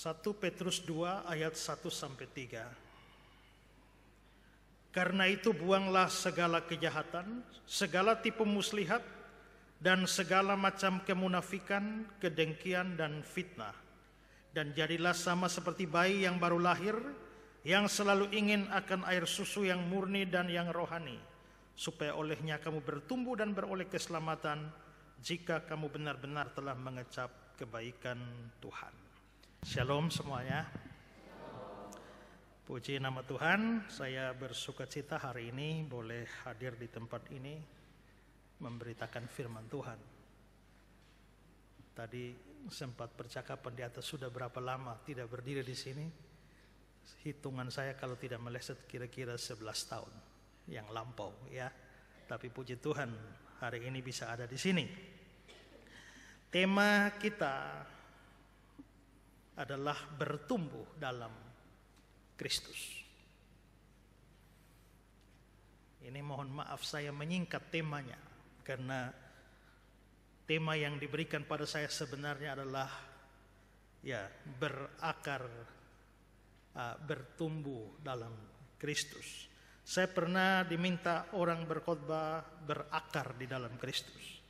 1 Petrus 2 ayat 1-3. Karena itu buanglah segala kejahatan, segala tipu muslihat, dan segala macam kemunafikan, kedengkian, dan fitnah. Dan jadilah sama seperti bayi yang baru lahir, yang selalu ingin akan air susu yang murni dan yang rohani, supaya olehnya kamu bertumbuh dan beroleh keselamatan, jika kamu benar-benar telah mengecap kebaikan Tuhan. Shalom semuanya. Puji nama Tuhan, saya bersukacita hari ini boleh hadir di tempat ini memberitakan firman Tuhan. Tadi sempat percakapan di atas, sudah berapa lama tidak berdiri di sini. Hitungan saya kalau tidak meleset kira-kira 11 tahun yang lampau ya. Tapi puji Tuhan hari ini bisa ada di sini. Tema kita adalah bertumbuh dalam Kristus. Ini mohon maaf saya menyingkat temanya, karena tema yang diberikan pada saya sebenarnya adalah berakar, bertumbuh dalam Kristus. Saya pernah diminta orang berkhotbah berakar di dalam Kristus.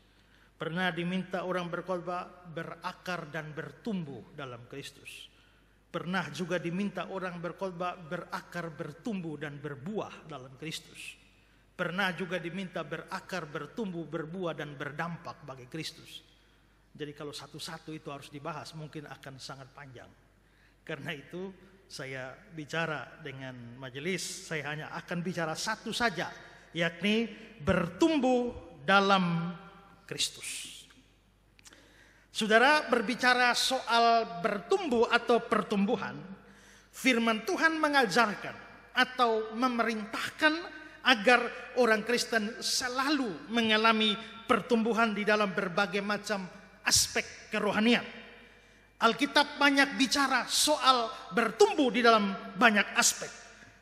Pernah diminta orang berkhotbah berakar dan bertumbuh dalam Kristus. Pernah juga diminta orang berkhotbah berakar, bertumbuh dan berbuah dalam Kristus. Pernah juga diminta berakar, bertumbuh, berbuah dan berdampak bagi Kristus. Jadi kalau satu-satu itu harus dibahas mungkin akan sangat panjang. Karena itu saya bicara dengan majelis, saya hanya akan bicara satu saja, yakni bertumbuh dalam Kristus. Saudara, berbicara soal bertumbuh atau pertumbuhan, firman Tuhan mengajarkan atau memerintahkan agar orang Kristen selalu mengalami pertumbuhan di dalam berbagai macam aspek kerohanian. Alkitab banyak bicara soal bertumbuh di dalam banyak aspek.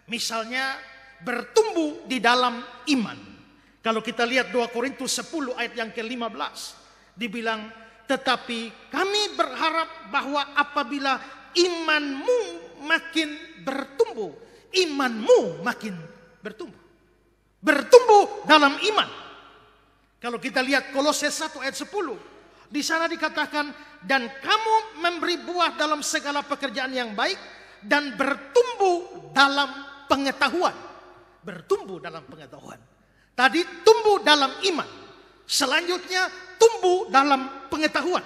Misalnya bertumbuh di dalam iman. Kalau kita lihat 2 Korintus 10 ayat yang ke-15, dibilang, tetapi kami berharap bahwa apabila imanmu makin bertumbuh, imanmu makin bertumbuh. Bertumbuh dalam iman. Kalau kita lihat Kolose 1 ayat 10, di sana dikatakan, dan kamu memberi buah dalam segala pekerjaan yang baik dan bertumbuh dalam pengetahuan. Bertumbuh dalam pengetahuan. Tadi tumbuh dalam iman. Selanjutnya tumbuh dalam pengetahuan.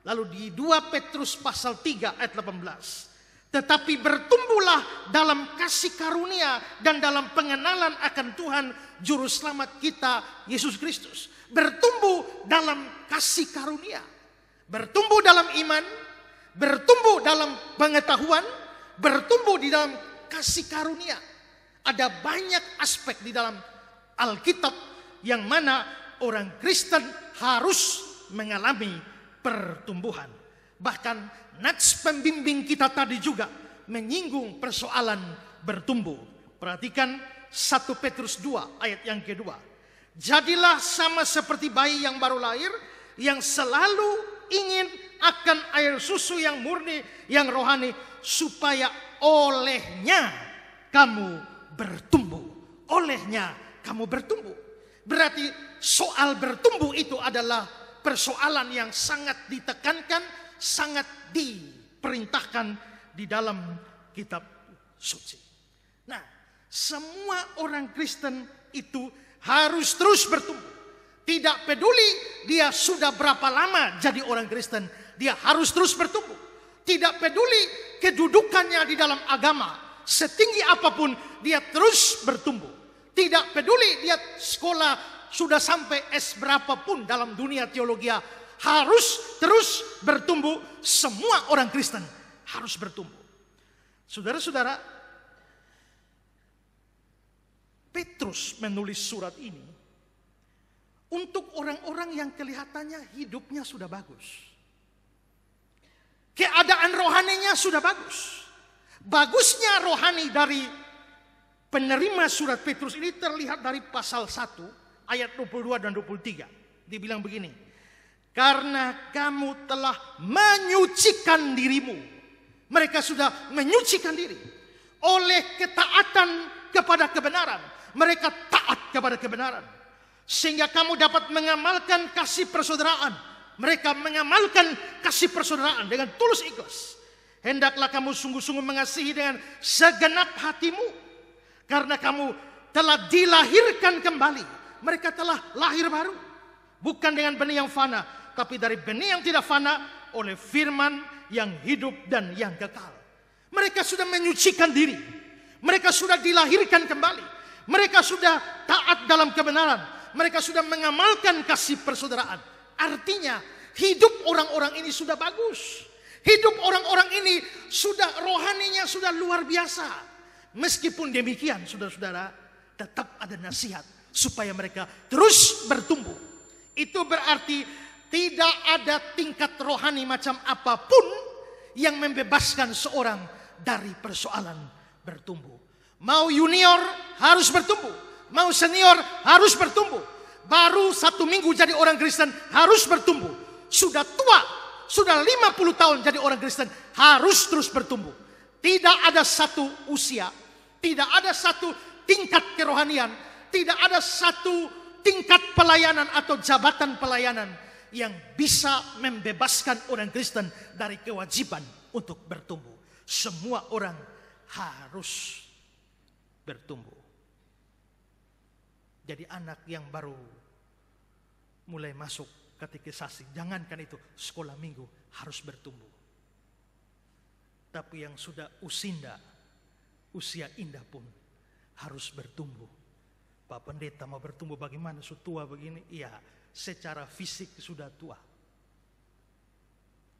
Lalu di 2 Petrus pasal 3 ayat 18. Tetapi bertumbuhlah dalam kasih karunia dan dalam pengenalan akan Tuhan Juru Selamat kita Yesus Kristus. Bertumbuh dalam kasih karunia. Bertumbuh dalam iman. Bertumbuh dalam pengetahuan. Bertumbuh di dalam kasih karunia. Ada banyak aspek di dalam Alkitab yang mana orang Kristen harus mengalami pertumbuhan. Bahkan nats pembimbing kita tadi juga menyinggung persoalan bertumbuh. Perhatikan 1 Petrus 2 ayat yang kedua. Jadilah sama seperti bayi yang baru lahir, yang selalu ingin akan air susu yang murni, yang rohani, supaya olehnya kamu bertumbuh. Olehnya kamu bertumbuh. Berarti soal bertumbuh itu adalah persoalan yang sangat ditekankan, sangat diperintahkan di dalam kitab suci. Nah, semua orang Kristen itu harus terus bertumbuh. Tidak peduli dia sudah berapa lama jadi orang Kristen, dia harus terus bertumbuh. Tidak peduli kedudukannya di dalam agama, setinggi apapun dia terus bertumbuh. Tidak peduli dia sekolah sudah sampai S berapapun dalam dunia teologi, harus terus bertumbuh. Semua orang Kristen harus bertumbuh. Saudara-saudara, Petrus menulis surat ini untuk orang-orang yang kelihatannya hidupnya sudah bagus. Keadaan rohaninya sudah bagus. Bagusnya rohani dari penerima surat Petrus ini terlihat dari pasal 1 ayat 22 dan 23. Dibilang begini, karena kamu telah menyucikan dirimu Mereka sudah menyucikan diri oleh ketaatan kepada kebenaran. Mereka taat kepada kebenaran. Sehingga kamu dapat mengamalkan kasih persaudaraan. Mereka mengamalkan kasih persaudaraan dengan tulus ikhlas. Hendaklah kamu sungguh-sungguh mengasihi dengan segenap hatimu. Karena kamu telah dilahirkan kembali. Mereka telah lahir baru. Bukan dengan benih yang fana, tapi dari benih yang tidak fana oleh firman yang hidup dan yang kekal. Mereka sudah menyucikan diri. Mereka sudah dilahirkan kembali. Mereka sudah taat dalam kebenaran. Mereka sudah mengamalkan kasih persaudaraan. Artinya hidup orang-orang ini sudah bagus. Hidup orang-orang ini sudah rohaninya sudah luar biasa. Meskipun demikian, saudara-saudara, tetap ada nasihat supaya mereka terus bertumbuh. Itu berarti tidak ada tingkat rohani macam apapun yang membebaskan seorang dari persoalan bertumbuh. Mau junior harus bertumbuh. Mau senior harus bertumbuh. Baru 1 minggu jadi orang Kristen harus bertumbuh. Sudah tua, sudah 50 tahun jadi orang Kristen harus terus bertumbuh. Tidak ada satu usia, tidak ada satu tingkat kerohanian, tidak ada satu tingkat pelayanan atau jabatan pelayanan yang bisa membebaskan orang Kristen dari kewajiban untuk bertumbuh. Semua orang harus bertumbuh. Jadi anak yang baru mulai masuk katekisasi, jangankan itu, sekolah minggu harus bertumbuh. Tapi yang sudah usinda, usia indah pun harus bertumbuh. Pak Pendeta mau bertumbuh bagaimana? Sudah tua begini? Iya, secara fisik sudah tua.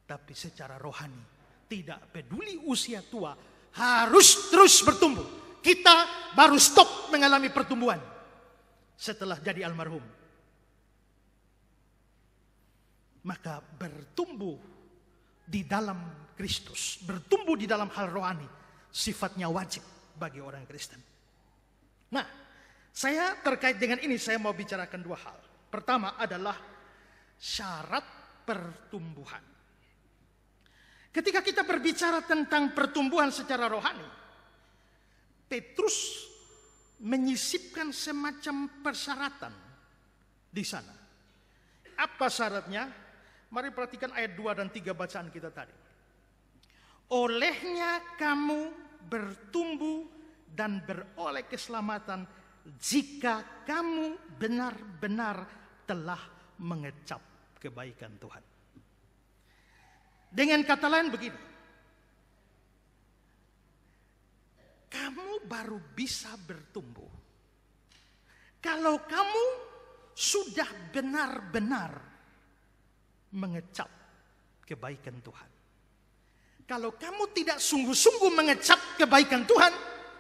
Tapi secara rohani, tidak peduli usia tua, harus terus bertumbuh. Kita baru stop mengalami pertumbuhan setelah jadi almarhum. Maka bertumbuh di dalam Kristus, bertumbuh di dalam hal rohani, sifatnya wajib bagi orang Kristen. Nah, saya terkait dengan ini saya mau bicarakan 2 hal. Pertama adalah syarat pertumbuhan. Ketika kita berbicara tentang pertumbuhan secara rohani, Petrus menyisipkan semacam persyaratan di sana. Apa syaratnya? Mari perhatikan ayat 2 dan 3 bacaan kita tadi. Olehnya kamu bertumbuh dan beroleh keselamatan jika kamu benar-benar telah mengecap kebaikan Tuhan. Dengan kata lain begini, kamu baru bisa bertumbuh kalau kamu sudah benar-benar mengecap kebaikan Tuhan. Kalau kamu tidak sungguh-sungguh mengecap kebaikan Tuhan,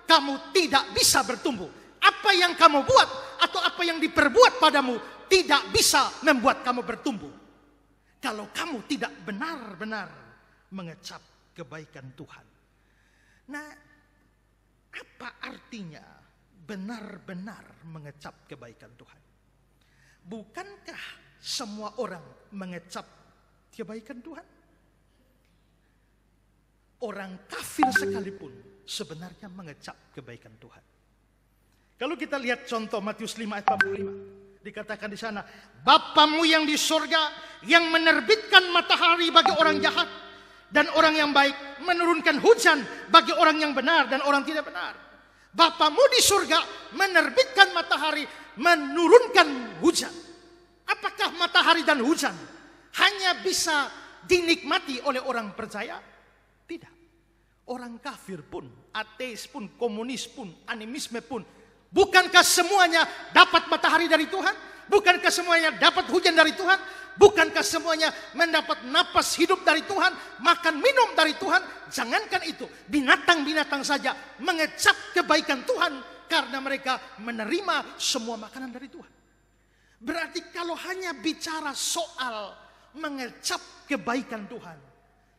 kamu tidak bisa bertumbuh. Apa yang kamu buat atau apa yang diperbuat padamu tidak bisa membuat kamu bertumbuh. Kalau kamu tidak benar-benar mengecap kebaikan Tuhan. Nah, apa artinya benar-benar mengecap kebaikan Tuhan? Bukankah semua orang mengecap kebaikan Tuhan? Orang kafir sekalipun sebenarnya mengecap kebaikan Tuhan. Kalau kita lihat contoh Matius 5 ayat 45, dikatakan di sana, Bapamu yang di sorga yang menerbitkan matahari bagi orang jahat dan orang yang baik, menurunkan hujan bagi orang yang benar dan orang tidak benar. Bapamu di surga menerbitkan matahari, menurunkan hujan. Apakah matahari dan hujan hanya bisa dinikmati oleh orang percaya? Tidak. Orang kafir pun, ateis pun, komunis pun, animisme pun, bukankah semuanya dapat matahari dari Tuhan? Bukankah semuanya dapat hujan dari Tuhan? Bukankah semuanya mendapat napas hidup dari Tuhan, makan minum dari Tuhan? Jangankan itu, binatang-binatang saja mengecap kebaikan Tuhan karena mereka menerima semua makanan dari Tuhan. Berarti kalau hanya bicara soal mengecap kebaikan Tuhan,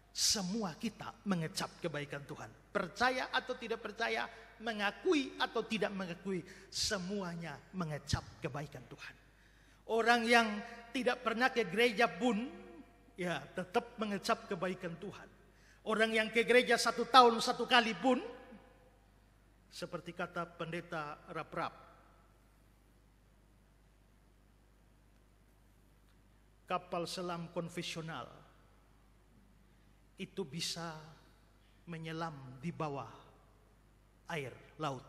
semua kita mengecap kebaikan Tuhan. Percaya atau tidak percaya, mengakui atau tidak mengakui, semuanya mengecap kebaikan Tuhan. Orang yang tidak pernah ke gereja pun ya tetap mengecap kebaikan Tuhan. Orang yang ke gereja 1 tahun 1 kali pun, seperti kata pendeta Rap-Rap, kapal selam konvensional itu bisa menyelam di bawah air laut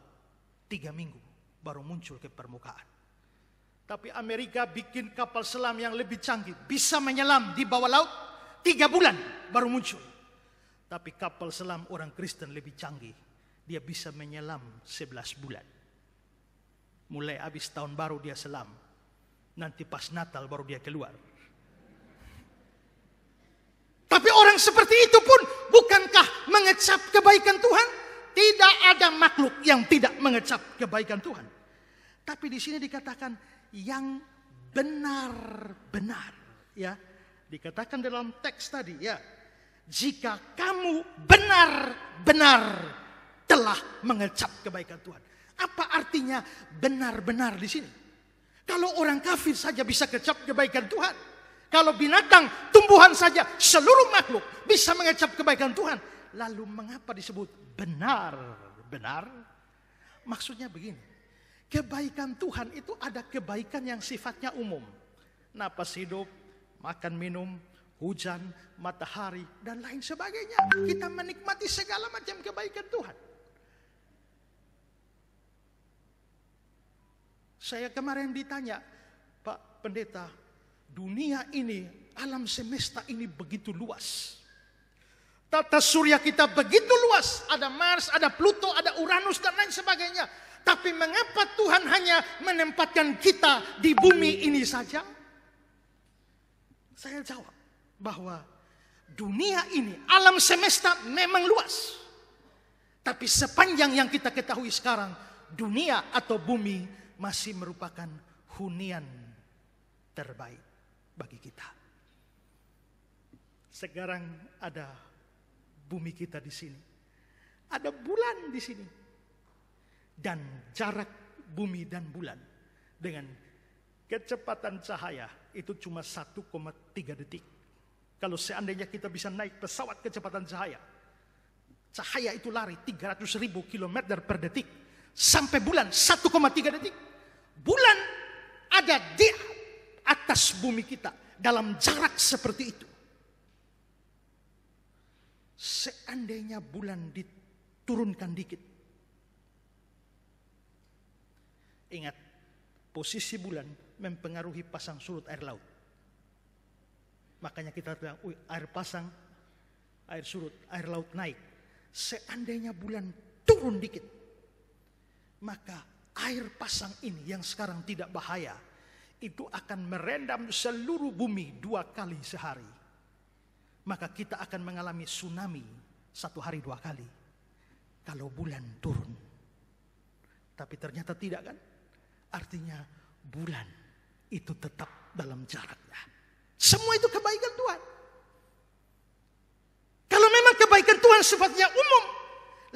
3 minggu baru muncul ke permukaan. Tapi Amerika bikin kapal selam yang lebih canggih, bisa menyelam di bawah laut 3 bulan baru muncul. Tapi kapal selam orang Kristen lebih canggih, dia bisa menyelam 11 bulan. Mulai habis tahun baru dia selam, nanti pas Natal baru dia keluar. Tapi orang seperti itu pun bukankah mengecap kebaikan Tuhan? Tidak ada makhluk yang tidak mengecap kebaikan Tuhan. Tapi di sini dikatakan yang benar-benar, ya. Dikatakan dalam teks tadi, ya. Jika kamu benar-benar telah mengecap kebaikan Tuhan. Apa artinya benar-benar di sini? Kalau orang kafir saja bisa kecap kebaikan Tuhan. Kalau binatang, tumbuhan saja, seluruh makhluk bisa mengecap kebaikan Tuhan. Lalu mengapa disebut benar-benar? Maksudnya begini. Kebaikan Tuhan itu ada kebaikan yang sifatnya umum. Napas hidup, makan minum, hujan, matahari, dan lain sebagainya. Kita menikmati segala macam kebaikan Tuhan. Saya kemarin ditanya, Pak Pendeta, dunia ini, alam semesta ini begitu luas. Tata surya kita begitu luas. Ada Mars, ada Pluto, ada Uranus, dan lain sebagainya. Tapi mengapa Tuhan hanya menempatkan kita di bumi ini saja? Saya jawab bahwa dunia ini, alam semesta memang luas. Tapi sepanjang yang kita ketahui sekarang, dunia atau bumi masih merupakan hunian terbaik bagi kita. Sekarang ada bumi kita di sini. Ada bulan di sini. Dan jarak bumi dan bulan dengan kecepatan cahaya itu cuma 1,3 detik. Kalau seandainya kita bisa naik pesawat kecepatan cahaya, cahaya itu lari 300.000 km per detik. Sampai bulan 1,3 detik. Bulan ada di atas bumi kita dalam jarak seperti itu. Seandainya bulan diturunkan dikit. Ingat, posisi bulan mempengaruhi pasang surut air laut. Makanya kita bilang, air pasang, air surut, air laut naik. Seandainya bulan turun dikit, maka air pasang ini yang sekarang tidak bahaya, itu akan merendam seluruh bumi 2 kali sehari. Maka kita akan mengalami tsunami 1 hari 2 kali. Kalau bulan turun. Tapi ternyata tidak kan? Artinya bulan itu tetap dalam jaraknya. Semua itu kebaikan Tuhan. Kalau memang kebaikan Tuhan sifatnya umum,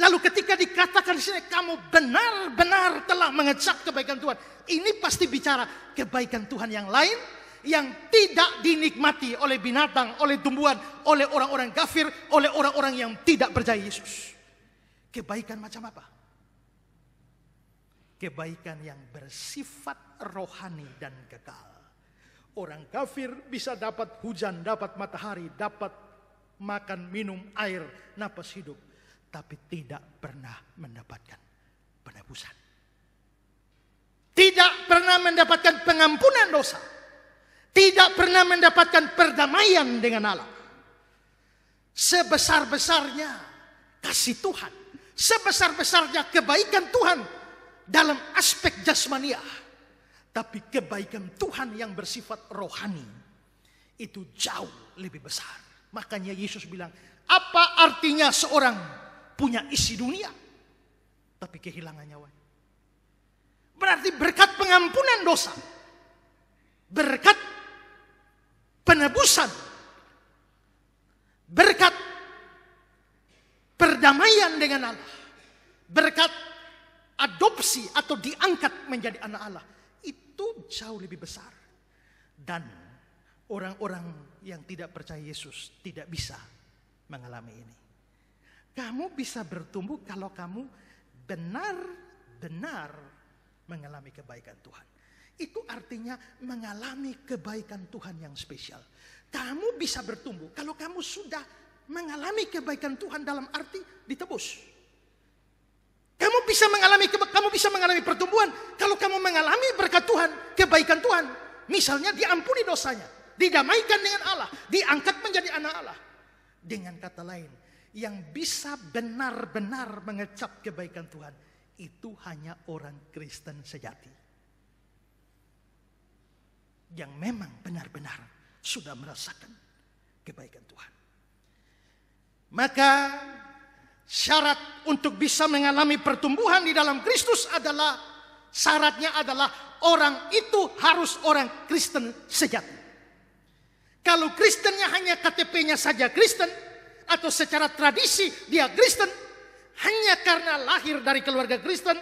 lalu ketika dikatakan di sini kamu benar-benar telah mengecap kebaikan Tuhan, ini pasti bicara kebaikan Tuhan yang lain yang tidak dinikmati oleh binatang, oleh tumbuhan, oleh orang-orang kafir, oleh orang-orang yang tidak percaya Yesus. Kebaikan macam apa? Kebaikan yang bersifat rohani dan kekal. Orang kafir bisa dapat hujan, dapat matahari, dapat makan, minum, air, napas hidup. Tapi tidak pernah mendapatkan penebusan. Tidak pernah mendapatkan pengampunan dosa. Tidak pernah mendapatkan perdamaian dengan Allah. Sebesar-besarnya kasih Tuhan. Sebesar-besarnya kebaikan Tuhan dalam aspek jasmaniah. Tapi kebaikan Tuhan yang bersifat rohani itu jauh lebih besar. Makanya Yesus bilang, apa artinya seorang punya isi dunia tapi kehilangan nyawanya? Berarti berkat pengampunan dosa, berkat penebusan, berkat perdamaian dengan Allah, berkat adopsi atau diangkat menjadi anak Allah, itu jauh lebih besar. Dan orang-orang yang tidak percaya Yesus tidak bisa mengalami ini. Kamu bisa bertumbuh kalau kamu benar-benar mengalami kebaikan Tuhan. Itu artinya mengalami kebaikan Tuhan yang spesial. Kamu bisa bertumbuh kalau kamu sudah mengalami kebaikan Tuhan dalam arti ditebus. Kamu bisa mengalami pertumbuhan kalau kamu mengalami berkat Tuhan, kebaikan Tuhan. Misalnya diampuni dosanya, didamaikan dengan Allah, diangkat menjadi anak Allah. Dengan kata lain, yang bisa benar-benar mengecap kebaikan Tuhan itu hanya orang Kristen sejati. Yang memang benar-benar sudah merasakan kebaikan Tuhan. Maka syarat untuk bisa mengalami pertumbuhan di dalam Kristus adalah, syaratnya adalah orang itu harus orang Kristen sejati. Kalau Kristennya hanya KTP-nya saja Kristen, atau secara tradisi dia Kristen, hanya karena lahir dari keluarga Kristen,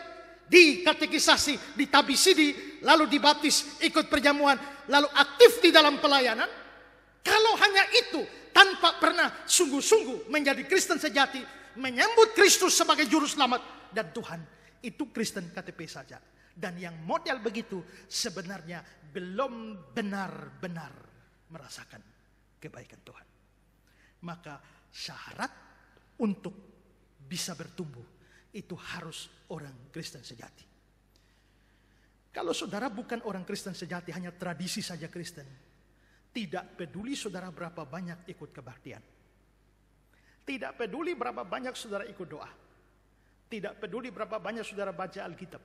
dikatekisasi, ditabisidi, lalu dibaptis, ikut perjamuan, lalu aktif di dalam pelayanan. Kalau hanya itu, tanpa pernah sungguh-sungguh menjadi Kristen sejati, menyambut Kristus sebagai juru selamat dan Tuhan, itu Kristen KTP saja. Dan yang model begitu sebenarnya belum benar-benar merasakan kebaikan Tuhan. Maka syarat untuk bisa bertumbuh itu harus orang Kristen sejati. Kalau saudara bukan orang Kristen sejati, hanya tradisi saja Kristen, tidak peduli saudara berapa banyak ikut kebaktian, tidak peduli berapa banyak saudara ikut doa, tidak peduli berapa banyak saudara baca Alkitab,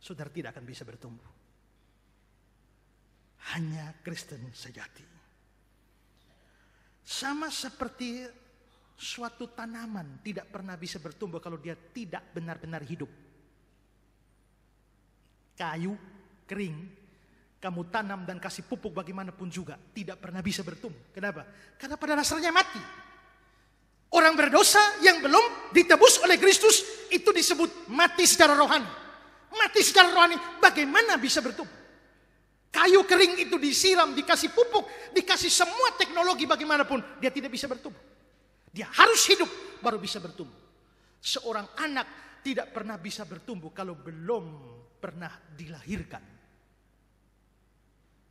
saudara tidak akan bisa bertumbuh. Hanya Kristen sejati. Sama seperti suatu tanaman tidak pernah bisa bertumbuh kalau dia tidak benar-benar hidup. Kayu kering, kamu tanam dan kasih pupuk bagaimanapun juga tidak pernah bisa bertumbuh. Kenapa? Karena pada dasarnya mati. Orang berdosa yang belum ditebus oleh Kristus itu disebut mati secara rohani. Mati secara rohani bagaimana bisa bertumbuh? Kayu kering itu disiram, dikasih pupuk, dikasih semua teknologi bagaimanapun, dia tidak bisa bertumbuh. Dia harus hidup baru bisa bertumbuh. Seorang anak tidak pernah bisa bertumbuh kalau belum pernah dilahirkan.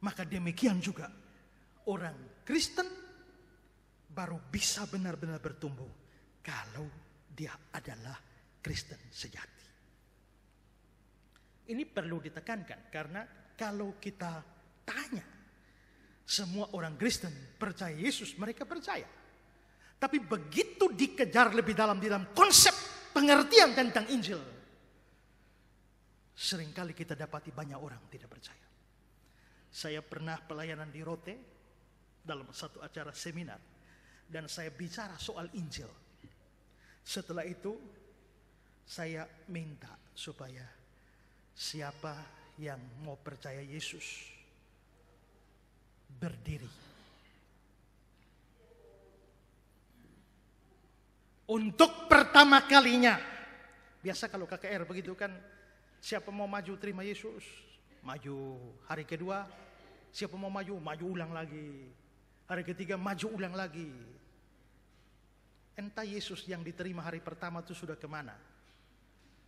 Maka demikian juga orang Kristen baru bisa benar-benar bertumbuh kalau dia adalah Kristen sejati. Ini perlu ditekankan karena kalau kita tanya, semua orang Kristen percaya Yesus, mereka percaya. Tapi begitu dikejar lebih dalam konsep pengertian tentang Injil, seringkali kita dapati banyak orang tidak percaya. Saya pernah pelayanan di Rote dalam satu acara seminar, dan saya bicara soal Injil. Setelah itu, saya minta supaya siapa yang mau percaya Yesus berdiri. Untuk pertama kalinya. Biasa kalau KKR begitu kan, siapa mau maju terima Yesus, maju. Hari kedua, siapa mau maju ulang lagi. Hari ketiga maju ulang lagi. Entah Yesus yang diterima hari pertama itu sudah kemana.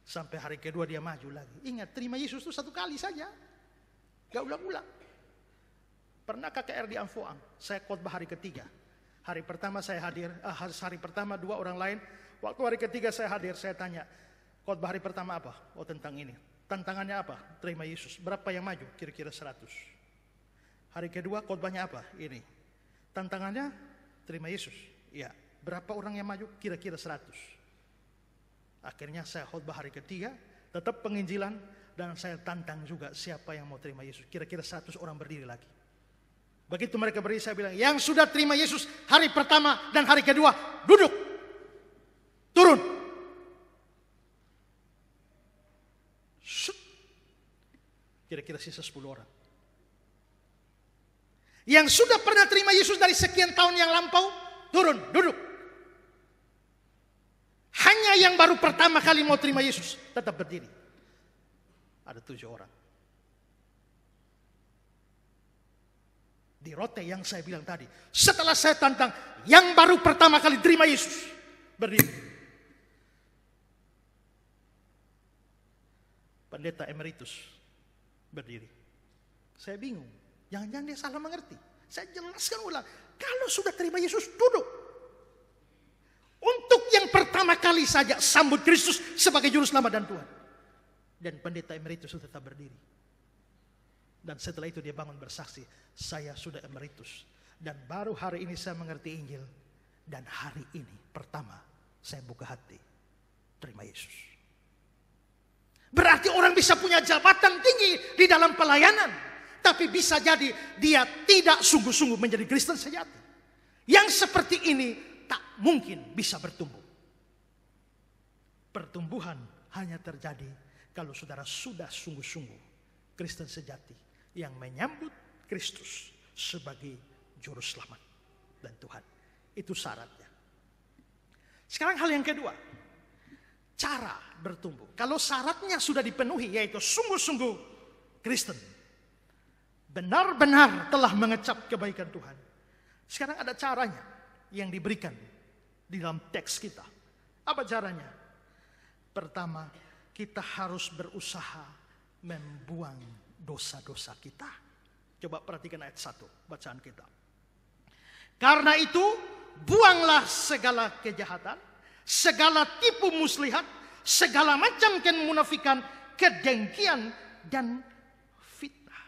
Sampai hari kedua dia maju lagi. Ingat, terima Yesus itu satu kali saja. Gak ulang-ulang. Pernah KKR di Amfoang, saya khotbah hari ketiga. Hari pertama saya hadir, hari pertama 2 orang lain. Waktu hari ketiga saya hadir, saya tanya, khotbah hari pertama apa? Oh, tentang ini. Tantangannya apa? Terima Yesus. Berapa yang maju? Kira-kira 100. Hari kedua khotbahnya apa? Ini. Tantangannya terima Yesus. Ya. Berapa orang yang maju? Kira-kira 100. Akhirnya saya khotbah hari ketiga, tetap penginjilan, dan saya tantang juga siapa yang mau terima Yesus. Kira-kira 100 orang berdiri lagi. Begitu mereka berdiri, saya bilang, yang sudah terima Yesus hari pertama dan hari kedua, duduk. Turun. Kira-kira sisa 10 orang. Yang sudah pernah terima Yesus dari sekian tahun yang lampau, turun, duduk. Hanya yang baru pertama kali mau terima Yesus tetap berdiri. Ada 7 orang. Di Rote yang saya bilang tadi, setelah saya tantang yang baru pertama kali terima Yesus, berdiri. Pendeta emeritus berdiri. Saya bingung. Jangan-jangan dia salah mengerti. Saya jelaskan ulang. Kalau sudah terima Yesus, duduk. Untuk yang pertama kali saja sambut Kristus sebagai juru selamat dan Tuhan. Dan pendeta emeritus tetap berdiri. Dan setelah itu dia bangun bersaksi, saya sudah emeritus. Dan baru hari ini saya mengerti Injil. Dan hari ini pertama saya buka hati terima Yesus. Berarti orang bisa punya jabatan tinggi di dalam pelayanan, tapi bisa jadi dia tidak sungguh-sungguh menjadi Kristen sejati. Yang seperti ini tak mungkin bisa bertumbuh. Pertumbuhan hanya terjadi kalau saudara sudah sungguh-sungguh Kristen sejati yang menyambut Kristus sebagai juru selamat dan Tuhan. Itu syaratnya. Sekarang hal yang kedua, cara bertumbuh. Kalau syaratnya sudah dipenuhi, yaitu sungguh-sungguh Kristen, benar-benar telah mengecap kebaikan Tuhan. Sekarang ada caranya yang diberikan di dalam teks kita. Apa caranya? Pertama, kita harus berusaha membuang dosa-dosa kita. Coba perhatikan ayat 1 bacaan kita. Karena itu, buanglah segala kejahatan, segala tipu muslihat, segala macam kemunafikan, kedengkian, dan fitnah.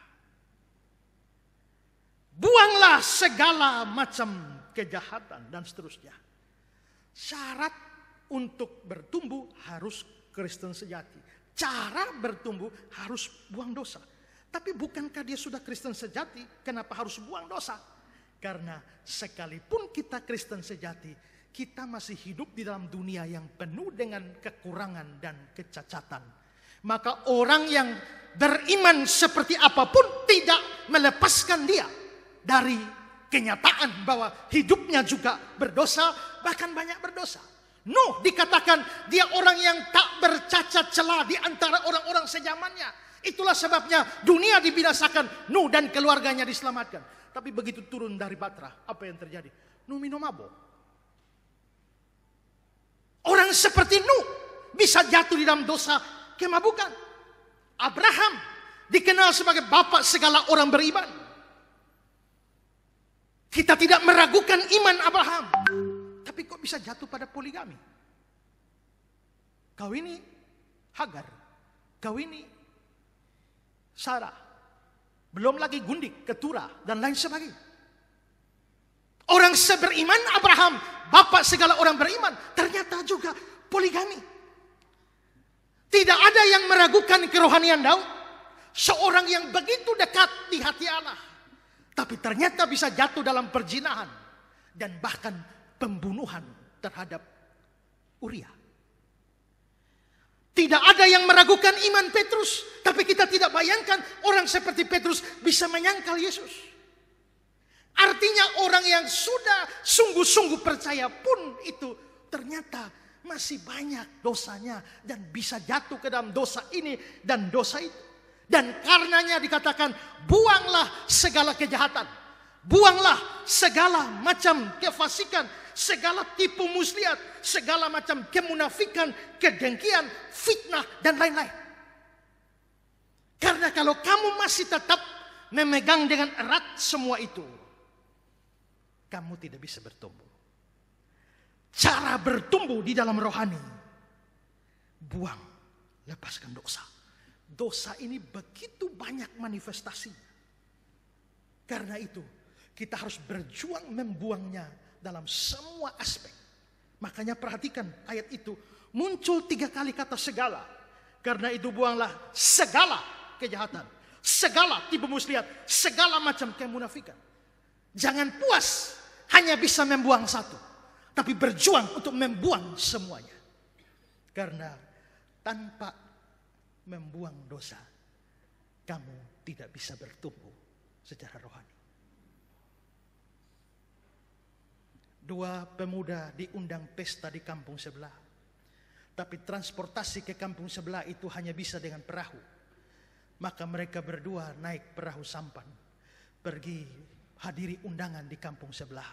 Buanglah segala macam kejahatan dan seterusnya. Syarat untuk bertumbuh harus Kristen sejati. Cara bertumbuh harus buang dosa. Tapi bukankah dia sudah Kristen sejati? Kenapa harus buang dosa? Karena sekalipun kita Kristen sejati, kita masih hidup di dalam dunia yang penuh dengan kekurangan dan kecacatan. Maka orang yang beriman seperti apapun tidak melepaskan dia dari kenyataan bahwa hidupnya juga berdosa, bahkan banyak berdosa. Nuh dikatakan dia orang yang tak bercacat celah di antara orang-orang sezamannya. Itulah sebabnya dunia dibinasakan, Nuh dan keluarganya diselamatkan. Tapi begitu turun dari Batra, apa yang terjadi? Nuh minum mabuk. Orang seperti Nuh bisa jatuh di dalam dosa kemabukan. Abraham dikenal sebagai bapak segala orang beriman. Kita tidak meragukan iman Abraham. Tapi kok bisa jatuh pada poligami? Kau ini Hagar. Kau ini Sarah. Belum lagi Gundik, Keturah, dan lain sebagainya. Orang seberiman Abraham, bapak segala orang beriman, ternyata juga poligami. Tidak ada yang meragukan kerohanian Daud. Seorang yang begitu dekat di hati Allah. Tapi ternyata bisa jatuh dalam perzinahan. Dan bahkan pembunuhan terhadap Uria. Tidak ada yang meragukan iman Petrus. Tapi kita tidak bayangkan orang seperti Petrus bisa menyangkal Yesus. Artinya orang yang sudah sungguh-sungguh percaya pun itu ternyata masih banyak dosanya. Dan bisa jatuh ke dalam dosa ini dan dosa itu. Dan karenanya dikatakan buanglah segala kejahatan. Buanglah segala macam kefasikan, segala tipu muslihat, segala macam kemunafikan, kedengkian, fitnah, dan lain-lain. Karena kalau kamu masih tetap memegang dengan erat semua itu, kamu tidak bisa bertumbuh. Cara bertumbuh di dalam rohani, buang, lepaskan dosa. Dosa ini begitu banyak manifestasinya. Karena itu, kita harus berjuang membuangnya dalam semua aspek. Makanya perhatikan ayat itu. Muncul 3 kali kata segala. Karena itu buanglah segala kejahatan. Segala tipu muslihat. Segala macam kemunafikan. Jangan puas hanya bisa membuang satu. Tapi berjuang untuk membuang semuanya. Karena tanpa membuang dosa, kamu tidak bisa bertumbuh secara rohani. 2 pemuda diundang pesta di kampung sebelah. Tapi transportasi ke kampung sebelah itu hanya bisa dengan perahu. Maka mereka berdua naik perahu sampan. Pergi hadiri undangan di kampung sebelah.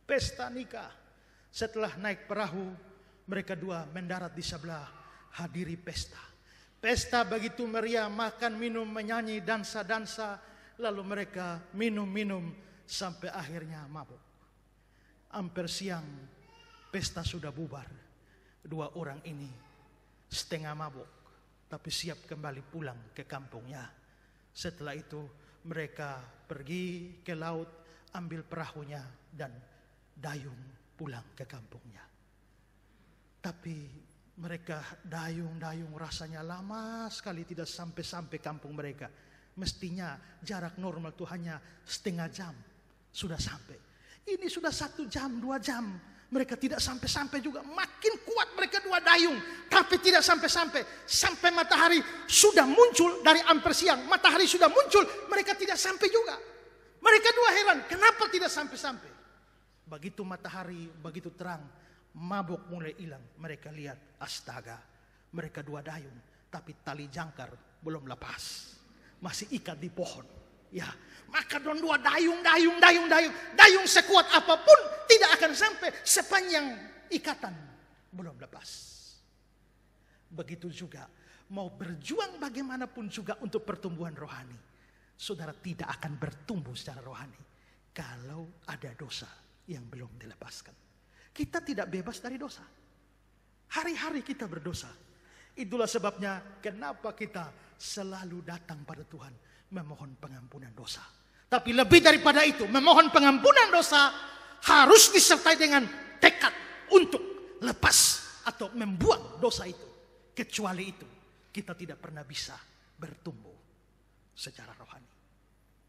Pesta nikah. Setelah naik perahu, mereka dua mendarat di sebelah, hadiri pesta. Pesta begitu meriah, makan, minum, menyanyi, dansa-dansa. Lalu mereka minum-minum sampai akhirnya mabuk. Hampir siang, pesta sudah bubar. Dua orang ini setengah mabuk, tapi siap kembali pulang ke kampungnya. Setelah itu mereka pergi ke laut, ambil perahunya dan dayung pulang ke kampungnya. Tapi mereka dayung-dayung rasanya lama sekali tidak sampai-sampai kampung mereka. Mestinya jarak normal itu hanya setengah jam sudah sampai. Ini sudah 1 jam, 2 jam. Mereka tidak sampai-sampai juga. Makin kuat mereka dua dayung. Tapi tidak sampai-sampai. Sampai matahari sudah muncul dari hampir siang. Matahari sudah muncul. Mereka tidak sampai juga. Mereka dua heran. Kenapa tidak sampai-sampai? Begitu matahari, begitu terang. Mabuk mulai hilang. Mereka lihat. Astaga. Mereka dua dayung. Tapi tali jangkar belum lepas. Masih ikat di pohon. Ya, maka dua dayung. Dayung sekuat apapun tidak akan sampai sepanjang ikatan belum lepas. Begitu juga mau berjuang bagaimanapun juga untuk pertumbuhan rohani. Saudara tidak akan bertumbuh secara rohani kalau ada dosa yang belum dilepaskan. Kita tidak bebas dari dosa. Hari-hari kita berdosa. Itulah sebabnya kenapa kita selalu datang pada Tuhan memohon pengampunan dosa. Tapi lebih daripada itu, memohon pengampunan dosa harus disertai dengan tekad untuk lepas atau membuang dosa itu. Kecuali itu, kita tidak pernah bisa bertumbuh secara rohani.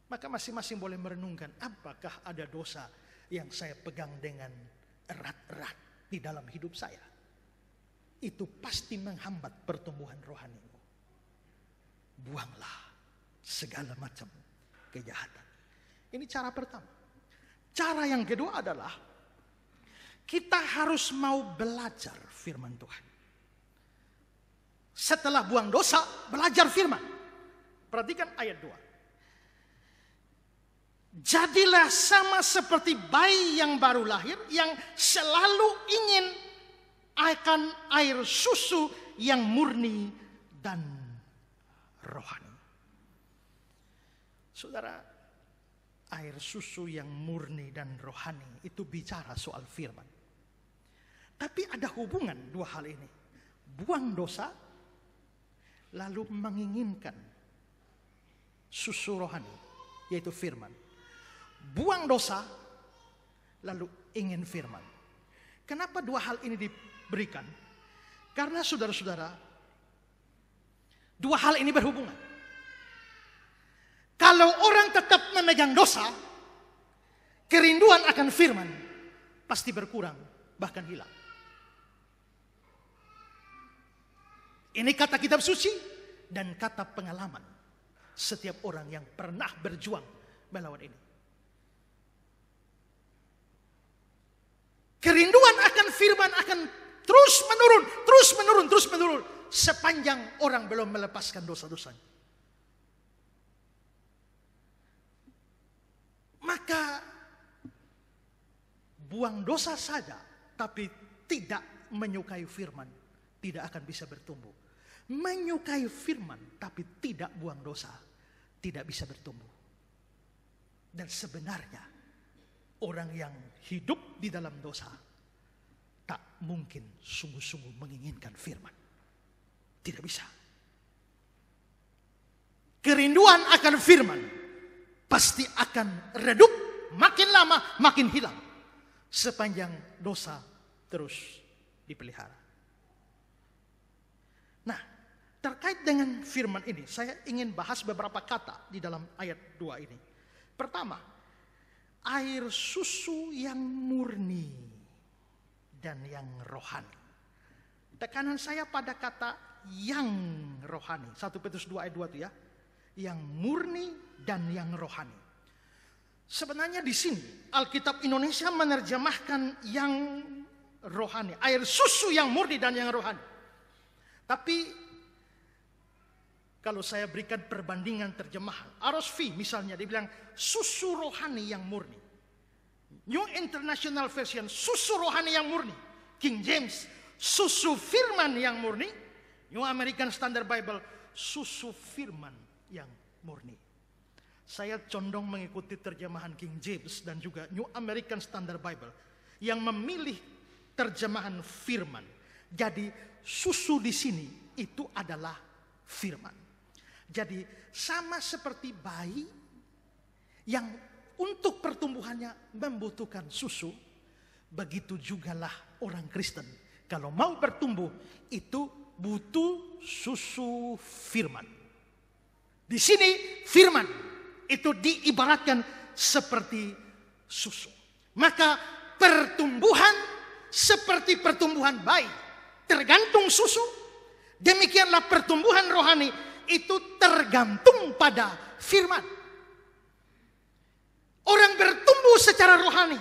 Maka masing-masing boleh merenungkan, apakah ada dosa yang saya pegang dengan erat-erat di dalam hidup saya. Itu pasti menghambat pertumbuhan rohanimu. Buanglah segala macam kejahatan. Ini cara pertama. Cara yang kedua adalah kita harus mau belajar firman Tuhan. Setelah buang dosa, belajar firman. Perhatikan ayat 2. Jadilah sama seperti bayi yang baru lahir, yang selalu ingin akan air susu yang murni dan rohani. Saudara, air susu yang murni dan rohani itu bicara soal firman. Tapi ada hubungan dua hal ini. Buang dosa, lalu menginginkan susu rohani, yaitu firman. Buang dosa, lalu ingin firman. Kenapa dua hal ini diberikan? Karena saudara-saudara, dua hal ini berhubungan. Kalau orang tetap memegang dosa, kerinduan akan firman pasti berkurang, bahkan hilang. Ini kata kitab suci dan kata pengalaman setiap orang yang pernah berjuang melawan ini. Kerinduan akan firman akan terus menurun sepanjang orang belum melepaskan dosa-dosanya. Maka buang dosa saja tapi tidak menyukai firman tidak akan bisa bertumbuh. Menyukai firman tapi tidak buang dosa tidak bisa bertumbuh. Dan sebenarnya orang yang hidup di dalam dosa tak mungkin sungguh-sungguh menginginkan firman. Tidak bisa. Kerinduan akan firman pasti akan redup, makin lama makin hilang sepanjang dosa terus dipelihara. Nah, terkait dengan firman ini, saya ingin bahas beberapa kata di dalam ayat 2 ini. Pertama, air susu yang murni dan yang rohani. Tekanan saya pada kata yang rohani. 1 Petrus 2 ayat 2 itu ya. Yang murni dan yang rohani. Sebenarnya di sini Alkitab Indonesia menerjemahkan yang rohani. Air susu yang murni dan yang rohani. Tapi kalau saya berikan perbandingan terjemahan, RSV misalnya dibilang susu rohani yang murni. New International Version, susu rohani yang murni. King James, susu firman yang murni. New American Standard Bible, susu firman yang murni. Saya condong mengikuti terjemahan King James dan juga New American Standard Bible yang memilih terjemahan firman. Jadi susu di sini itu adalah firman. Jadi sama seperti bayi yang untuk pertumbuhannya membutuhkan susu, begitu jugalah orang Kristen. Kalau mau bertumbuh itu butuh susu firman. Di sini firman itu diibaratkan seperti susu. Maka pertumbuhan seperti pertumbuhan bayi tergantung susu. Demikianlah pertumbuhan rohani itu tergantung pada firman. Orang bertumbuh secara rohani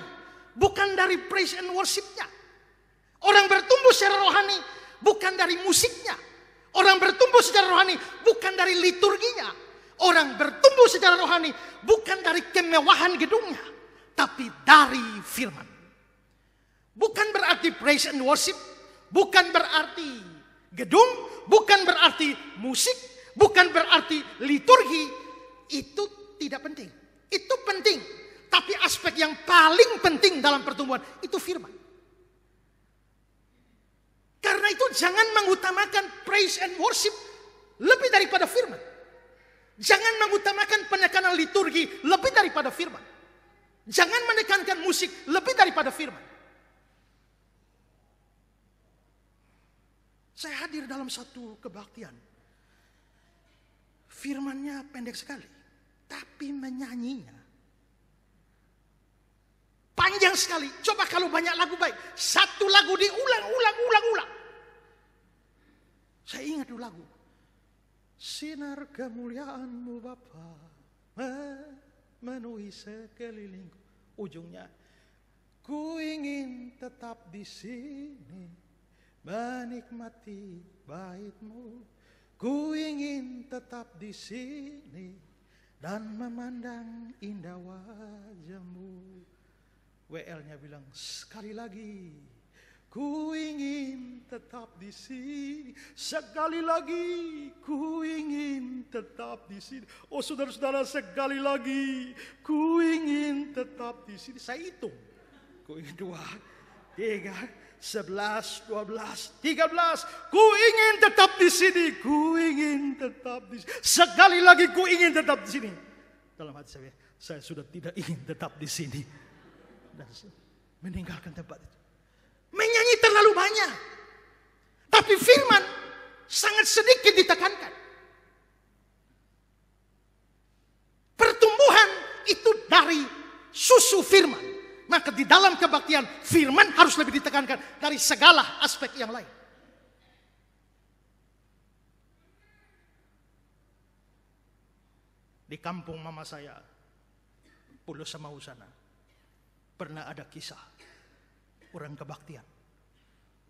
bukan dari praise and worship-nya. Orang bertumbuh secara rohani bukan dari musiknya. Orang bertumbuh secara rohani bukan dari liturginya. Orang bertumbuh secara rohani bukan dari kemewahan gedungnya, tapi dari firman. Bukan berarti praise and worship, bukan berarti gedung, bukan berarti musik, bukan berarti liturgi. Itu tidak penting. Itu penting, tapi aspek yang paling penting dalam pertumbuhan itu firman. Karena itu jangan mengutamakan praise and worship lebih daripada firman. Jangan mengutamakan penekanan liturgi lebih daripada firman. Jangan menekankan musik lebih daripada firman. Saya hadir dalam satu kebaktian. Firmannya pendek sekali, tapi menyanyinya panjang sekali. Coba kalau banyak lagu baik, satu lagu diulang. Saya ingat dulu lagu. Sinar kemuliaan-Mu Bapa memenuhi sekelilingku. Ujungnya, ku ingin tetap di sini menikmati bait-Mu. Ku ingin tetap di sini dan memandang indah wajah-Mu. WL-nya bilang sekali lagi, ku ingin tetap di sini. Sekali lagi, ku ingin tetap di sini. Oh saudara-saudara, sekali lagi, ku ingin tetap di sini. Saya hitung. Ku ingin 2, 3, 11, 12, 13. Ku ingin tetap di sini. Ku ingin tetap di sini. Sekali lagi, ku ingin tetap di sini. Dalam hati saya sudah tidak ingin tetap di sini. Dan meninggalkan tempat itu. Menyanyi terlalu banyak. Tapi firman sangat sedikit ditekankan. Pertumbuhan itu dari susu firman. Maka di dalam kebaktian firman harus lebih ditekankan dari segala aspek yang lain. Di kampung mama saya, Pulau Semau sana, pernah ada kisah orang kebaktian.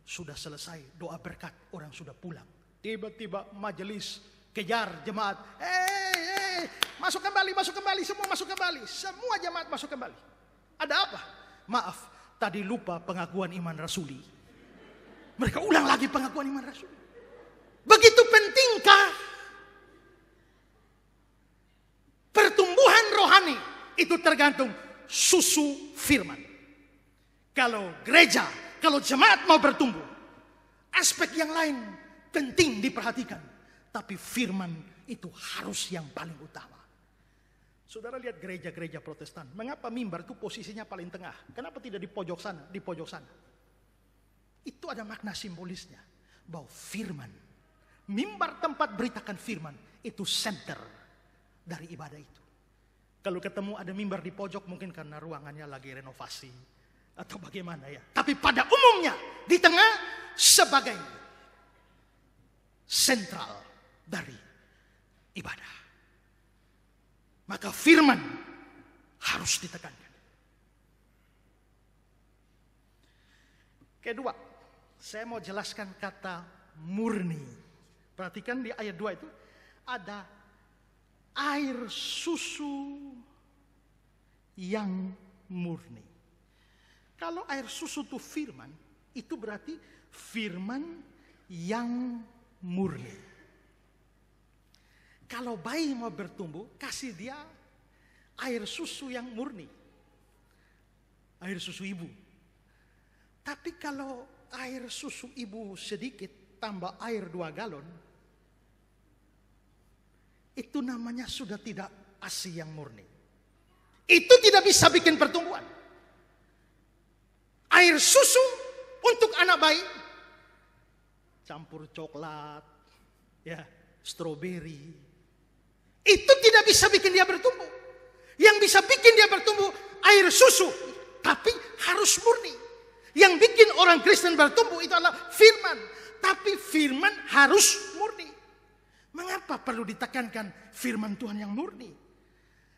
Sudah selesai doa berkat, orang sudah pulang. Tiba-tiba majelis kejar jemaat. Masuk kembali, semua masuk kembali. Semua jemaat masuk kembali. Ada apa? Maaf, tadi lupa pengakuan iman rasuli. Mereka ulang lagi pengakuan iman rasuli. Begitu pentingkah pertumbuhan rohani? Itu tergantung susu firman. Kalau gereja, kalau jemaat mau bertumbuh, aspek yang lain penting diperhatikan. Tapi firman itu harus yang paling utama. Saudara lihat gereja-gereja Protestan. Mengapa mimbar itu posisinya paling tengah? Kenapa tidak di pojok sana, di pojok sana? Itu ada makna simbolisnya. Bahwa firman, mimbar tempat beritakan firman, itu center dari ibadah itu. Kalau ketemu ada mimbar di pojok mungkin karena ruangannya lagi renovasi. Atau bagaimana ya. Tapi pada umumnya di tengah sebagai sentral dari ibadah. Maka firman harus ditekankan. Kedua, saya mau jelaskan kata murni. Perhatikan di ayat 2 itu ada air susu yang murni. Kalau air susu itu firman, Itu berarti firman yang murni. Kalau bayi mau bertumbuh, kasih dia air susu yang murni. Air susu ibu. Tapi kalau air susu ibu sedikit, tambah air 2 galon, itu namanya sudah tidak ASI yang murni. Itu tidak bisa bikin pertumbuhan. Air susu untuk anak bayi, campur coklat, ya, stroberi, itu tidak bisa bikin dia bertumbuh. Yang bisa bikin dia bertumbuh air susu, tapi harus murni. Yang bikin orang Kristen bertumbuh itu adalah firman, tapi firman harus murni. Mengapa perlu ditekankan firman Tuhan yang murni?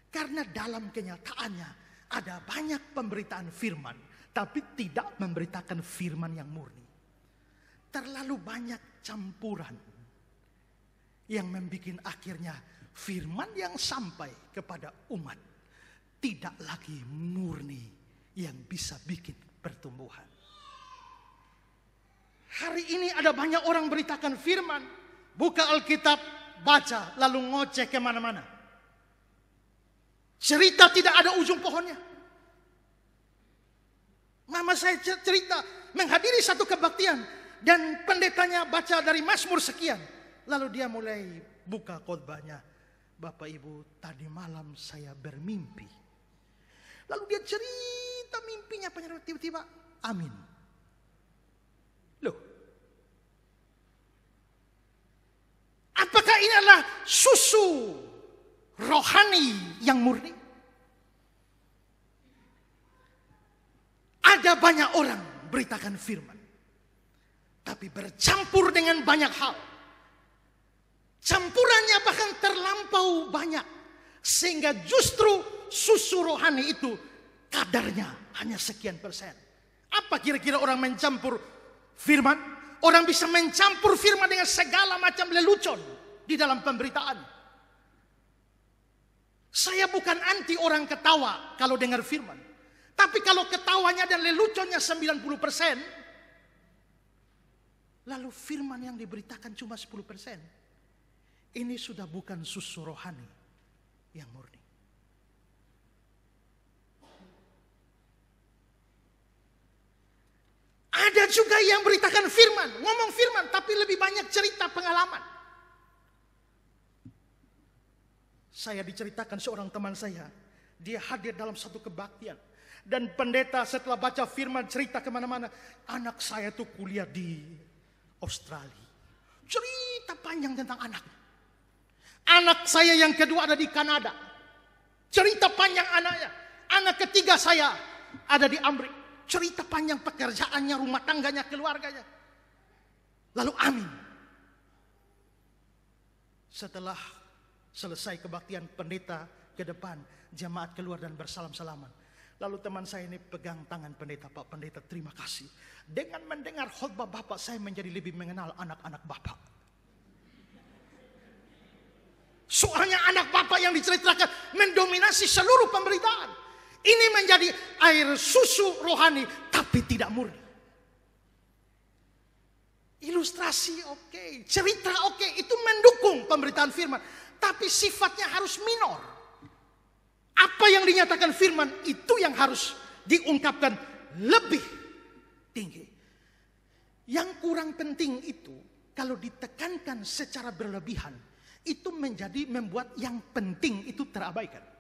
Karena dalam kenyataannya ada banyak pemberitaan firman, tapi tidak memberitakan firman yang murni. Terlalu banyak campuran yang membuat akhirnya firman yang sampai kepada umat tidak lagi murni yang bisa bikin pertumbuhan. Hari ini ada banyak orang beritakan firman, buka Alkitab, baca, lalu ngoceh kemana-mana. Cerita tidak ada ujung pohonnya. Mama saya cerita menghadiri satu kebaktian dan pendetanya baca dari Mazmur sekian. Lalu dia mulai buka khotbahnya. Bapak Ibu, tadi malam saya bermimpi. Lalu dia cerita mimpinya, tiba-tiba amin. Loh, apakah ini adalah susu rohani yang murni? Ada banyak orang beritakan firman, tapi bercampur dengan banyak hal. Campurannya bahkan terlampau banyak, sehingga justru susu rohani itu kadarnya hanya sekian persen. Apa kira-kira orang mencampur firman? Orang bisa mencampur firman dengan segala macam lelucon di dalam pemberitaan. Saya bukan anti orang ketawa kalau dengar firman. Tapi kalau ketawanya dan leluconnya 90%, lalu firman yang diberitakan cuma 10%. Ini sudah bukan susu rohani yang murni. Ada juga yang beritakan firman, ngomong firman, tapi lebih banyak cerita pengalaman. Saya diceritakan seorang teman saya, dia hadir dalam satu kebaktian. Dan pendeta setelah baca firman cerita kemana-mana, anak saya tuh kuliah di Australia. Cerita panjang tentang anaknya. Anak saya yang kedua ada di Kanada. Cerita panjang anaknya. Anak ketiga saya ada di Amerika. Cerita panjang pekerjaannya, rumah tangganya, keluarganya. Lalu amin. Setelah selesai kebaktian, pendeta ke depan, jemaat keluar dan bersalam-salaman. Lalu teman saya ini pegang tangan pendeta, Pak Pendeta terima kasih. Dengan mendengar khotbah Bapak, saya menjadi lebih mengenal anak-anak Bapak. Soalnya anak Bapak yang diceritakan mendominasi seluruh pemberitaan. Ini menjadi air susu rohani, tapi tidak murni. Ilustrasi oke, cerita oke, itu mendukung pemberitaan firman. Tapi sifatnya harus minor. Apa yang dinyatakan firman, itu yang harus diungkapkan lebih tinggi. Yang kurang penting itu, kalau ditekankan secara berlebihan, itu membuat yang penting itu terabaikan.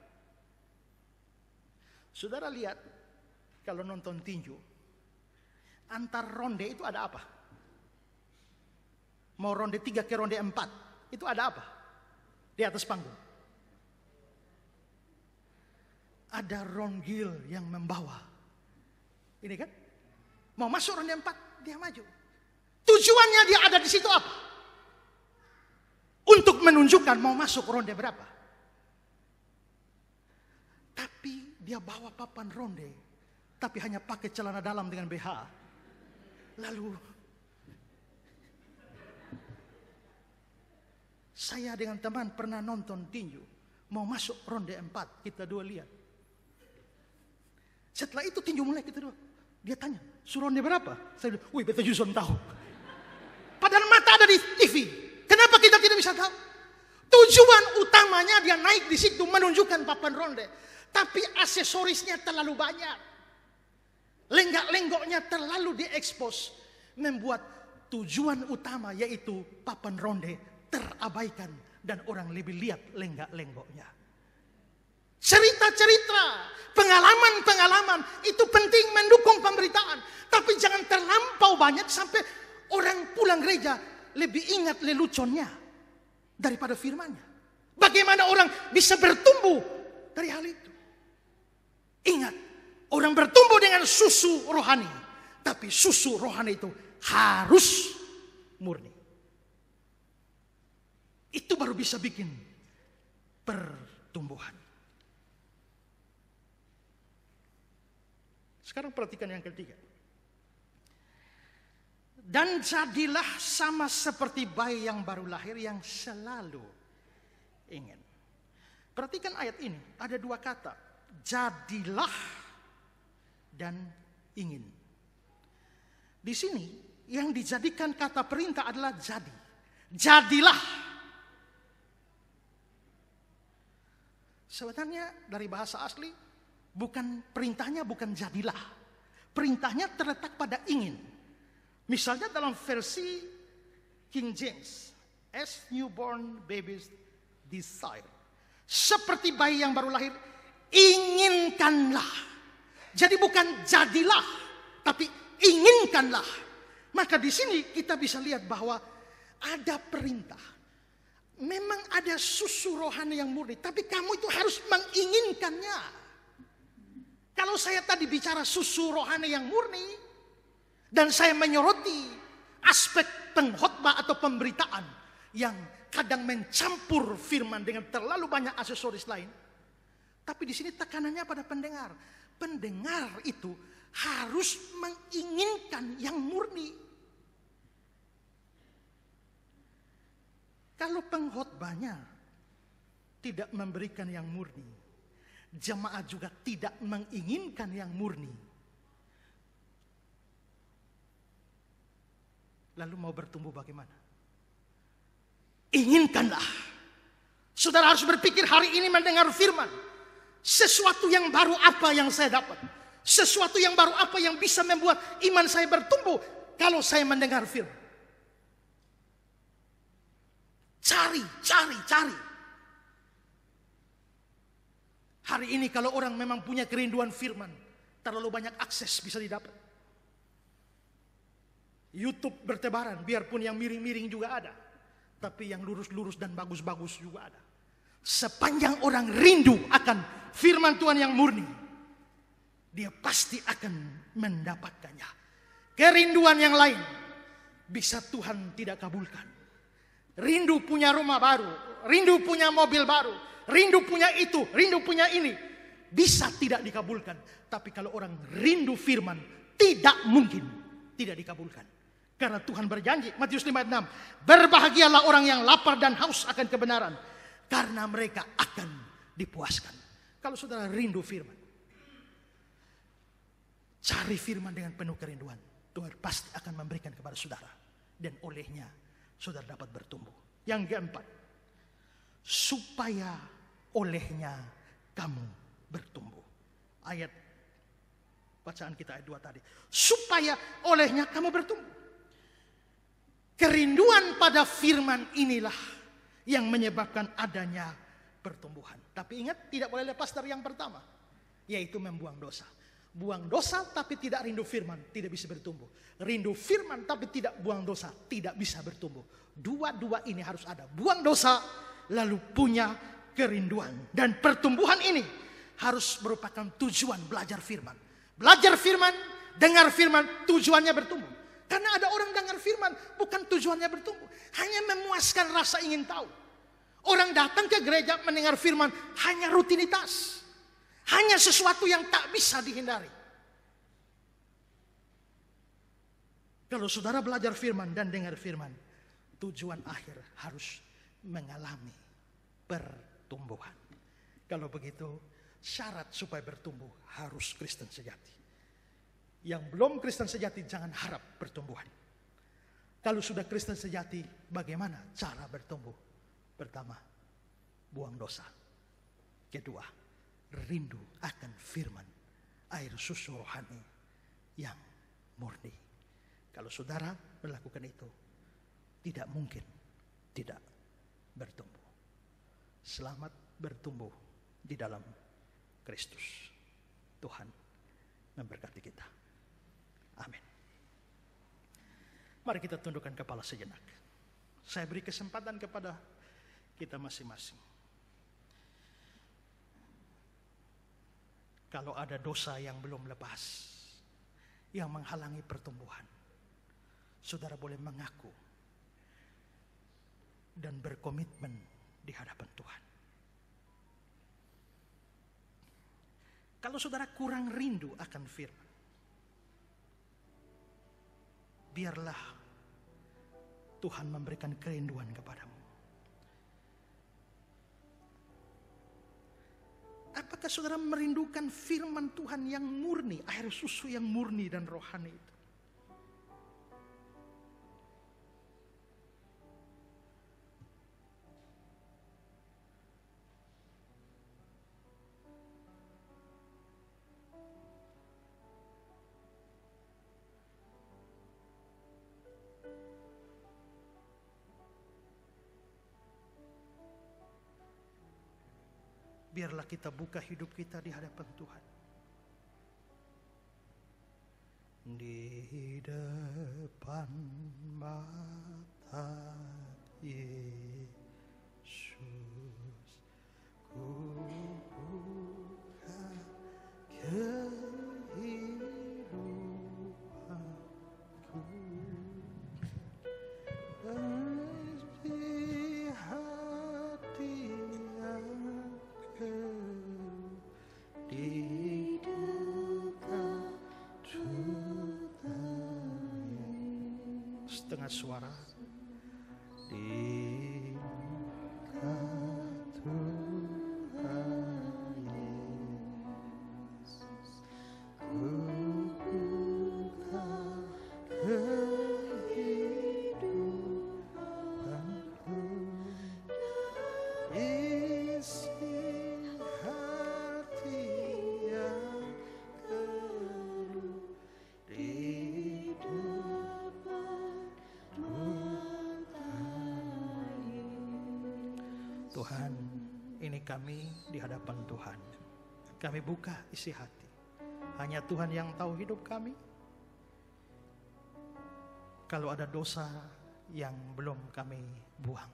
Saudara lihat, kalau nonton tinju, antar ronde itu ada apa? Mau ronde 3 ke ronde 4, itu ada apa? Di atas panggung. Ada ronggil yang membawa. Ini kan? Mau masuk ronde 4, dia maju. Tujuannya dia ada di situ apa? Untuk menunjukkan mau masuk ronde berapa. Tapi dia bawa papan ronde, tapi hanya pakai celana dalam dengan BH. Lalu saya dengan teman pernah nonton tinju, mau masuk ronde 4, kita dua lihat. Setelah itu tinju mulai, kita dua, Dia tanya, suronde berapa? Saya bilang, wih, beta Yuson tahu. Padahal mata ada di TV. Kenapa kita tidak bisa tahu? Tujuan utamanya dia naik di situ menunjukkan papan ronde. Tapi aksesorisnya terlalu banyak. Lenggak-lenggoknya terlalu diekspos. Membuat tujuan utama yaitu papan ronde terabaikan. Dan orang lebih lihat lenggak-lenggoknya. Cerita-cerita, pengalaman-pengalaman itu penting mendukung pemberitaan. Tapi jangan terlampau banyak sampai orang pulang gereja lebih ingat leluconnya daripada firmannya. Bagaimana orang bisa bertumbuh dari hal itu. Ingat, orang bertumbuh dengan susu rohani. Tapi susu rohani itu harus murni. Itu baru bisa bikin pertumbuhan. Sekarang perhatikan yang ketiga. Dan jadilah sama seperti bayi yang baru lahir yang selalu ingin. Perhatikan ayat ini, ada dua kata. Jadilah dan ingin. Di sini yang dijadikan kata perintah adalah jadi. Jadilah. Sebenarnya dari bahasa asli perintahnya bukan jadilah. Perintahnya terletak pada ingin. Misalnya dalam versi King James, as newborn babies desire. Seperti bayi yang baru lahir, inginkanlah. Jadi bukan jadilah, tapi inginkanlah. Maka di sini kita bisa lihat bahwa ada perintah. Memang ada susu rohani yang murni, tapi kamu itu harus menginginkannya. Kalau saya tadi bicara susu rohani yang murni, dan saya menyoroti aspek pengkhotbah atau pemberitaan yang kadang mencampur firman dengan terlalu banyak aksesoris lain. Tapi di sini tekanannya pada pendengar. Pendengar itu harus menginginkan yang murni. Kalau pengkhotbahnya tidak memberikan yang murni, jemaat juga tidak menginginkan yang murni. Lalu mau bertumbuh bagaimana? Inginkanlah. Saudara harus berpikir hari ini mendengar firman. Sesuatu yang baru apa yang saya dapat? Sesuatu yang baru apa yang bisa membuat iman saya bertumbuh kalau saya mendengar firman? Cari. Hari ini kalau orang memang punya kerinduan firman, terlalu banyak akses bisa didapat. YouTube bertebaran, biarpun yang miring-miring juga ada. Tapi yang lurus-lurus dan bagus-bagus juga ada. Sepanjang orang rindu akan firman Tuhan yang murni, dia pasti akan mendapatkannya. Kerinduan yang lain bisa Tuhan tidak kabulkan. Rindu punya rumah baru, rindu punya mobil baru, rindu punya itu, rindu punya ini, bisa tidak dikabulkan. Tapi kalau orang rindu firman, tidak mungkin tidak dikabulkan. Karena Tuhan berjanji, Matius 5 ayat 6, berbahagialah orang yang lapar dan haus akan kebenaran, karena mereka akan dipuaskan. Kalau saudara rindu firman, cari firman dengan penuh kerinduan, Tuhan pasti akan memberikan kepada saudara. Dan olehnya saudara dapat bertumbuh. Yang keempat, supaya olehnya kamu bertumbuh. Ayat bacaan kita ayat 2 tadi. Supaya olehnya kamu bertumbuh. Kerinduan pada firman inilah yang menyebabkan adanya pertumbuhan. Tapi ingat, tidak boleh lepas dari yang pertama, yaitu membuang dosa. Buang dosa tapi tidak rindu firman, tidak bisa bertumbuh. Rindu firman tapi tidak buang dosa, tidak bisa bertumbuh. Dua-dua ini harus ada. Buang dosa lalu punya kerinduan. Dan pertumbuhan ini harus merupakan tujuan belajar firman. Belajar firman, dengar firman, tujuannya bertumbuh. Karena ada orang dengar firman bukan tujuannya bertumbuh, hanya memuaskan rasa ingin tahu. Orang datang ke gereja mendengar firman hanya rutinitas. Hanya sesuatu yang tak bisa dihindari. Kalau saudara belajar firman dan dengar firman, tujuan akhir harus mengalami pertumbuhan. Kalau begitu, syarat supaya bertumbuh harus Kristen sejati. Yang belum Kristen sejati jangan harap pertumbuhan. Kalau sudah Kristen sejati, bagaimana cara bertumbuh? Pertama, buang dosa. Kedua, rindu akan firman, air susu rohani yang murni. Kalau saudara melakukan itu, tidak mungkin tidak bertumbuh. Selamat bertumbuh di dalam Kristus. Tuhan memberkati kita. Amin. Mari kita tundukkan kepala sejenak. Saya beri kesempatan kepada kita masing-masing. Kalau ada dosa yang belum lepas, yang menghalangi pertumbuhan, saudara boleh mengaku dan berkomitmen di hadapan Tuhan. Kalau saudara kurang rindu akan firman, biarlah Tuhan memberikan kerinduan kepadamu. Apakah saudara merindukan firman Tuhan yang murni, air susu yang murni dan rohani itu? Biarlah kita buka hidup kita di hadapan Tuhan. Di depan mata Yesus, ku buka kehidupanku. Di hati di dekat setengah suara di dekat Tuhan Yesus, ku buka kehidupanku, isi hati yang keruh di depan Tuhan. Ini kami di hadapan Tuhan. Kami buka isi hati. Hanya Tuhan yang tahu hidup kami. Kalau ada dosa yang belum kami buang,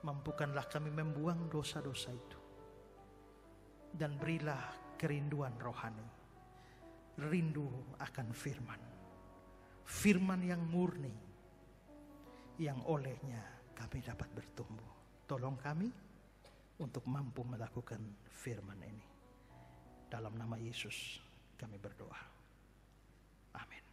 mampukanlah kami membuang dosa-dosa itu. Dan berilah kerinduan rohani. Rindu akan firman. Firman yang murni. Yang olehnya kami dapat bertumbuh. Tolong kami untuk mampu melakukan firman ini. Dalam nama Yesus kami berdoa. Amin.